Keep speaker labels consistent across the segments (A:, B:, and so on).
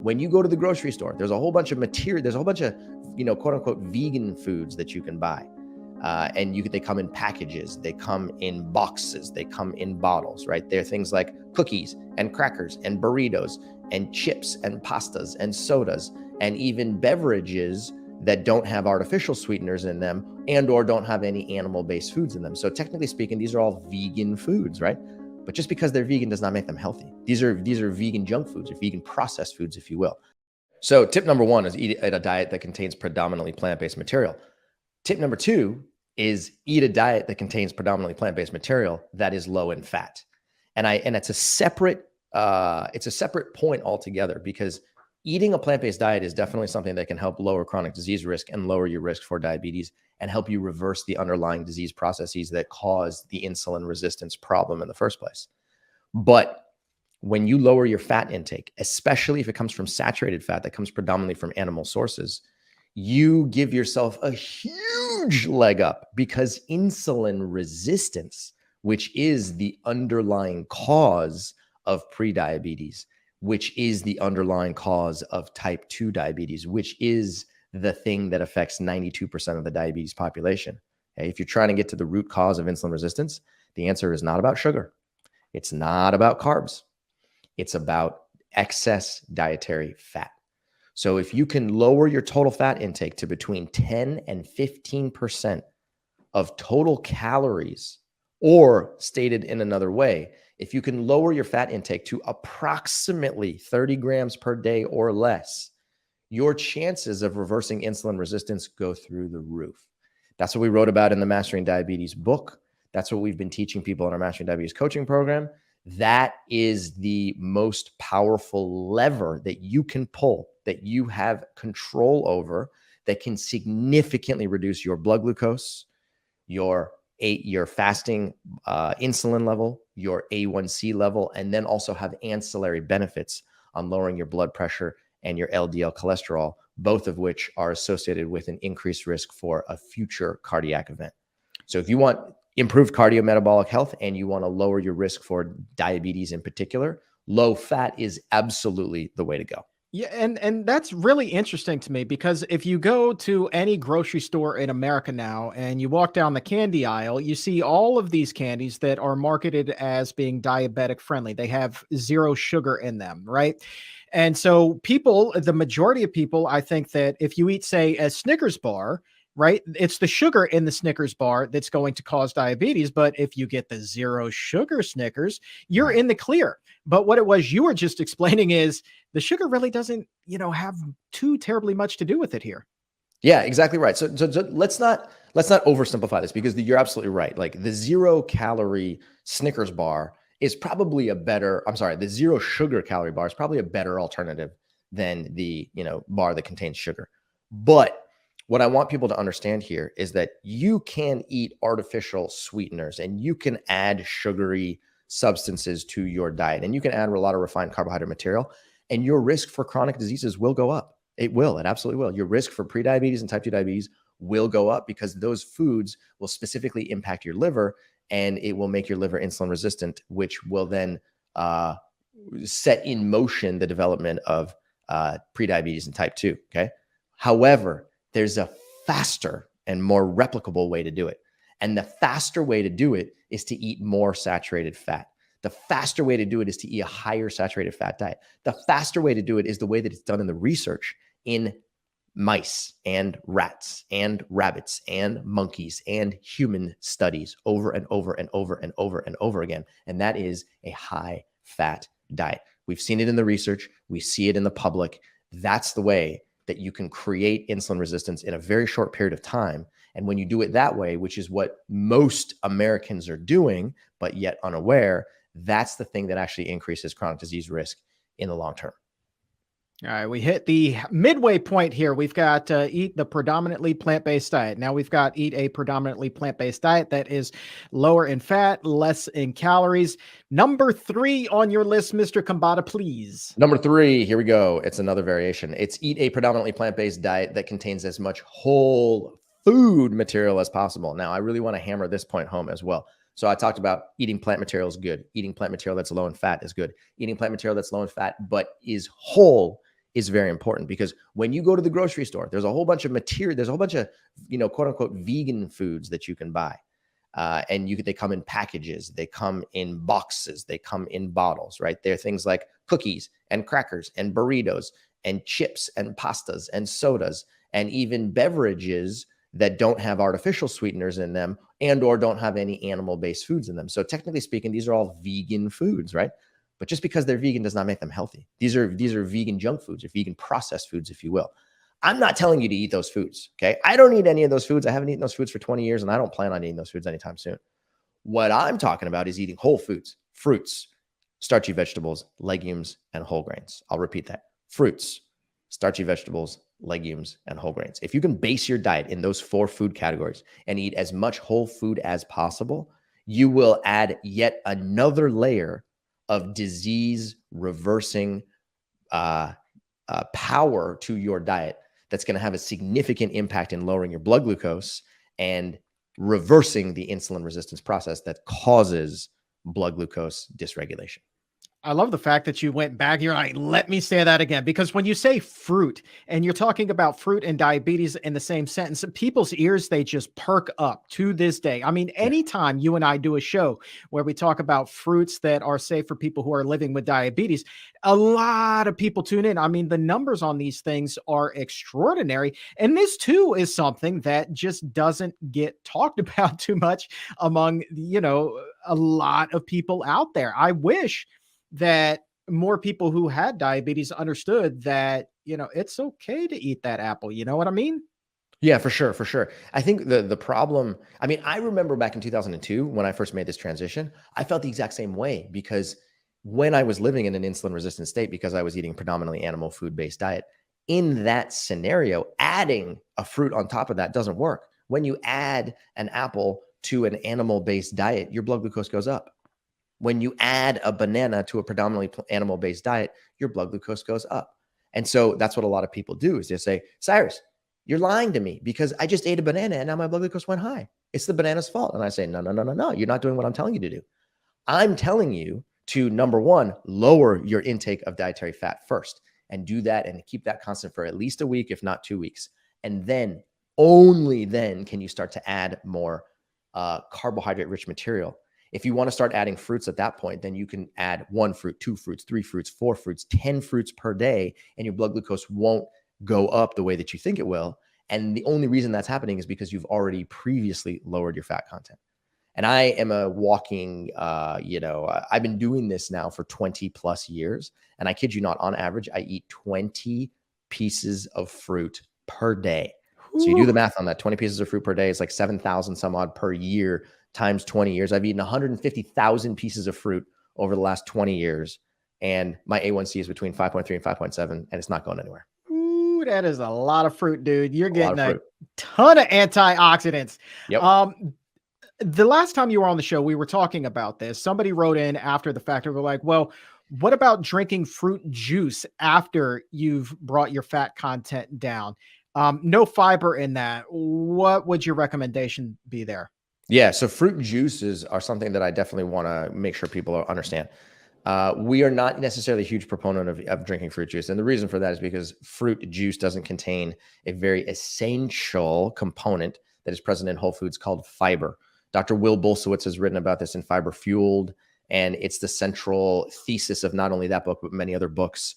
A: When you go to the grocery store, there's a whole bunch of material, there's a whole bunch of, quote unquote, vegan foods that you can buy. They come in packages, they come in boxes, they come in bottles, right? They're things like cookies and crackers and burritos and chips and pastas and sodas and even beverages that don't have artificial sweeteners in them and or don't have any animal-based foods in them. So technically speaking, these are all vegan foods, right? But just because they're vegan does not make them healthy. These are vegan junk foods or vegan processed foods, if you will. So tip number one is eat a diet that contains predominantly plant-based material. Tip number two is eat a diet that contains predominantly plant-based material that is low in fat. And it's a separate point altogether, because eating a plant-based diet is definitely something that can help lower chronic disease risk and lower your risk for diabetes and help you reverse the underlying disease processes that cause the insulin resistance problem in the first place. But when you lower your fat intake, especially if it comes from saturated fat that comes predominantly from animal sources, you give yourself a huge leg up, because insulin resistance, which is the underlying cause of prediabetes, which is the underlying cause of type 2 diabetes, which is the thing that affects 92% of the diabetes population. Okay? If you're trying to get to the root cause of insulin resistance, the answer is not about sugar. It's not about carbs. It's about excess dietary fat. So if you can lower your total fat intake to between 10 and 15% of total calories, or stated in another way, if you can lower your fat intake to approximately 30 grams per day or less, your chances of reversing insulin resistance go through the roof. That's what we wrote about in the Mastering Diabetes book. That's what we've been teaching people in our Mastering Diabetes coaching program. That is the most powerful lever that you can pull, that you have control over, that can significantly reduce your blood glucose, your fasting insulin level, your A1C level, and then also have ancillary benefits on lowering your blood pressure and your LDL cholesterol, both of which are associated with an increased risk for a future cardiac event. So if you want improved cardiometabolic health and you want to lower your risk for diabetes in particular, low fat is absolutely the way to go.
B: Yeah, and that's really interesting to me, because if you go to any grocery store in America now and you walk down the candy aisle, you see all of these candies that are marketed as being diabetic friendly. They have zero sugar in them, right? And so people, the majority of people, I think that if you eat, say, a Snickers bar, right, it's the sugar in the Snickers bar that's going to cause diabetes. But if you get the zero sugar Snickers, you're in the clear. But what it was you were just explaining is the sugar really doesn't, have too terribly much to do with it here.
A: Yeah, exactly right. So let's not oversimplify this, because you're absolutely right. Like the 0-calorie Snickers bar is probably the 0 sugar calorie bar is probably a better alternative than the, bar that contains sugar. But what I want people to understand here is that you can eat artificial sweeteners and you can add sugary substances to your diet, and you can add a lot of refined carbohydrate material, and your risk for chronic diseases will go up. It absolutely will. Your risk for prediabetes and type 2 diabetes will go up, because those foods will specifically impact your liver, and it will make your liver insulin resistant, which will then set in motion the development of prediabetes and type 2. Okay. However, there's a faster and more replicable way to do it. And the faster way to do it is to eat more saturated fat. The faster way to do it is to eat a higher saturated fat diet. The faster way to do it is the way that it's done in the research in mice and rats and rabbits and monkeys and human studies over and over and over and over and over again. And that is a high fat diet. We've seen it in the research. We see it in the public. That's the way that you can create insulin resistance in a very short period of time. And when you do it that way, which is what most Americans are doing, but yet unaware, that's the thing that actually increases chronic disease risk in the long term.
B: All right, we hit the midway point here. We've got eat the predominantly plant-based diet. Now we've got eat a predominantly plant-based diet that is lower in fat, less in calories. Number 3 on your list, Mr. Khambatta, please.
A: Number 3, here we go. It's another variation. It's eat a predominantly plant-based diet that contains as much whole food material as possible. Now, I really want to hammer this point home as well. So I talked about eating plant material is good. Eating plant material that's low in fat is good. Eating plant material that's low in fat but is whole is very important, because when you go to the grocery store, there's a whole bunch of material, there's a whole bunch of, quote unquote, vegan foods that you can buy. And they come in packages, they come in boxes, they come in bottles, right? They're things like cookies and crackers and burritos and chips and pastas and sodas and even beverages that don't have artificial sweeteners in them and or don't have any animal-based foods in them. So technically speaking, these are all vegan foods, right? But just because they're vegan does not make them healthy. These are vegan junk foods, or vegan processed foods, if you will. I'm not telling you to eat those foods, okay? I don't eat any of those foods. I haven't eaten those foods for 20 years, and I don't plan on eating those foods anytime soon. What I'm talking about is eating whole foods, fruits, starchy vegetables, legumes, and whole grains. I'll repeat that. Fruits, starchy vegetables, legumes, and whole grains. If you can base your diet in those 4 food categories and eat as much whole food as possible, you will add yet another layer of disease reversing power to your diet that's going to have a significant impact in lowering your blood glucose and reversing the insulin resistance process that causes blood glucose dysregulation.
B: I love the fact that you went back. You're like, let me say that again, because when you say fruit and you're talking about fruit and diabetes in the same sentence, people's ears, they just perk up to this day. I mean, anytime you and I do a show where we talk about fruits that are safe for people who are living with diabetes, a lot of people tune in. I mean, the numbers on these things are extraordinary. And this too is something that just doesn't get talked about too much among, a lot of people out there. I wish that more people who had diabetes understood that, it's okay to eat that apple. You know what I mean?
A: Yeah, for sure, for sure. I think the problem, I mean, I remember back in 2002 when I first made this transition, I felt the exact same way, because when I was living in an insulin resistant state, because I was eating predominantly animal food based diet, in that scenario, adding a fruit on top of that doesn't work. When you add an apple to an animal based diet, your blood glucose goes up. When you add a banana to a predominantly animal-based diet, your blood glucose goes up. And so that's what a lot of people do, is they say, Cyrus, you're lying to me because I just ate a banana and now my blood glucose went high. It's the banana's fault. And I say, no, no, no, no, no. You're not doing what I'm telling you to do. I'm telling you to, number one, lower your intake of dietary fat first, and do that and keep that constant for at least a week, if not 2 weeks. And then, only then, can you start to add more carbohydrate-rich material. If you want to start adding fruits at that point, then you can add 1 fruit, 2 fruits, 3 fruits, 4 fruits, 10 fruits per day, and your blood glucose won't go up the way that you think it will. And the only reason that's happening is because you've already previously lowered your fat content. And I am a walking, I've been doing this now for 20 plus years. And I kid you not, on average, I eat 20 pieces of fruit per day. So you do the math on that. 20 pieces of fruit per day is like 7,000 some odd per year times 20 years. I've eaten 150,000 pieces of fruit over the last 20 years. And my A1C is between 5.3 and 5.7, and it's not going anywhere.
B: Ooh, that is a lot of fruit, dude. You're getting a
A: ton
B: of antioxidants.
A: Yep.
B: The last time you were on the show, we were talking about this. Somebody wrote in after the fact, and we're like, well, what about drinking fruit juice after you've brought your fat content down? No fiber in that. What would your recommendation be there?
A: Yeah, so fruit juices are something that I definitely want to make sure people understand. We are not necessarily a huge proponent of drinking fruit juice. And the reason for that is because fruit juice doesn't contain a very essential component that is present in whole foods called fiber. Dr. Will Bulsiewicz has written about this in Fiber Fueled, and it's the central thesis of not only that book, but many other books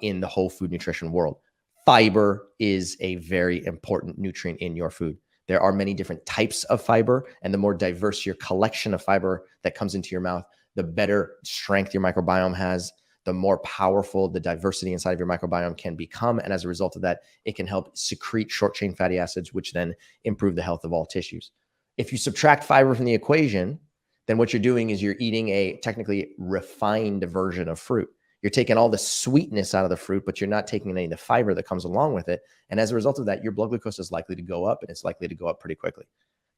A: in the whole food nutrition world. Fiber is a very important nutrient in your food. There are many different types of fiber, and the more diverse your collection of fiber that comes into your mouth, the better strength your microbiome has, the more powerful the diversity inside of your microbiome can become. And as a result of that, it can help secrete short-chain fatty acids, which then improve the health of all tissues. If you subtract fiber from the equation, then what you're doing is you're eating a technically refined version of fruit. You're taking all the sweetness out of the fruit, but you're not taking any of the fiber that comes along with it. And as a result of that, your blood glucose is likely to go up, and it's likely to go up pretty quickly.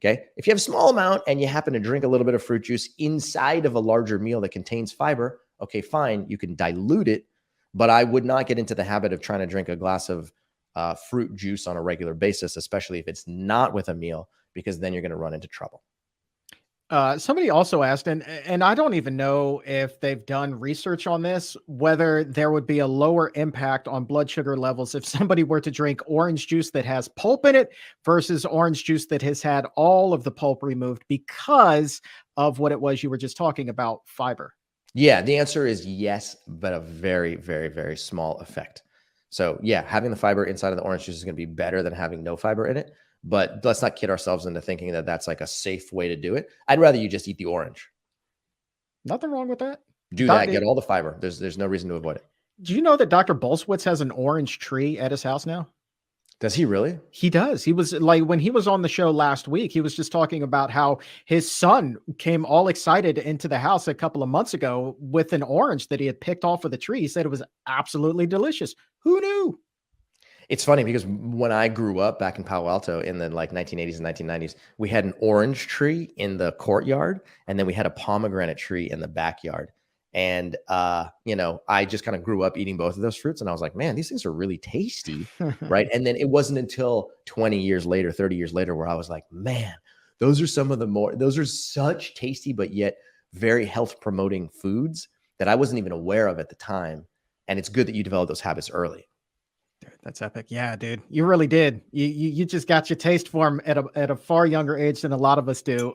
A: Okay. If you have a small amount and you happen to drink a little bit of fruit juice inside of a larger meal that contains fiber, okay, fine. You can dilute it, but I would not get into the habit of trying to drink a glass of fruit juice on a regular basis, especially if it's not with a meal, because then you're going to run into trouble.
B: Somebody also asked, and I don't even know if they've done research on this, whether there would be a lower impact on blood sugar levels if somebody were to drink orange juice that has pulp in it versus orange juice that has had all of the pulp removed because of what it was you were just talking about, fiber.
A: Yeah, the answer is yes, but a very, very, very small effect. So yeah, having the fiber inside of the orange juice is going to be better than having no fiber in it. But let's not kid ourselves into thinking that that's like a safe way to do it. I'd rather you just eat the orange.
B: Nothing wrong with that.
A: Do that, get all the fiber. There's no reason to avoid it.
B: Do you know that Dr. Bolswitz has an orange tree at his house now?
A: Does he really?
B: He does. He was like, when he was on the show last week, he was just talking about how his son came all excited into the house a couple of months ago with an orange that he had picked off of the tree. He said it was absolutely delicious. Who knew?
A: It's funny because when I grew up back in Palo Alto in the like 1980s and 1990s, we had an orange tree in the courtyard, and then we had a pomegranate tree in the backyard. And you know, I just kind of grew up eating both of those fruits, and I was like, man, these things are really tasty, right? And then it wasn't until 20 years later, 30 years later, where I was like, man, those are some of the more, those are such tasty, but yet very health promoting foods that I wasn't even aware of at the time. And it's good that you develop those habits early.
B: Dude, that's epic. Yeah, dude. You really did. You just got your taste for them at a far younger age than a lot of us do.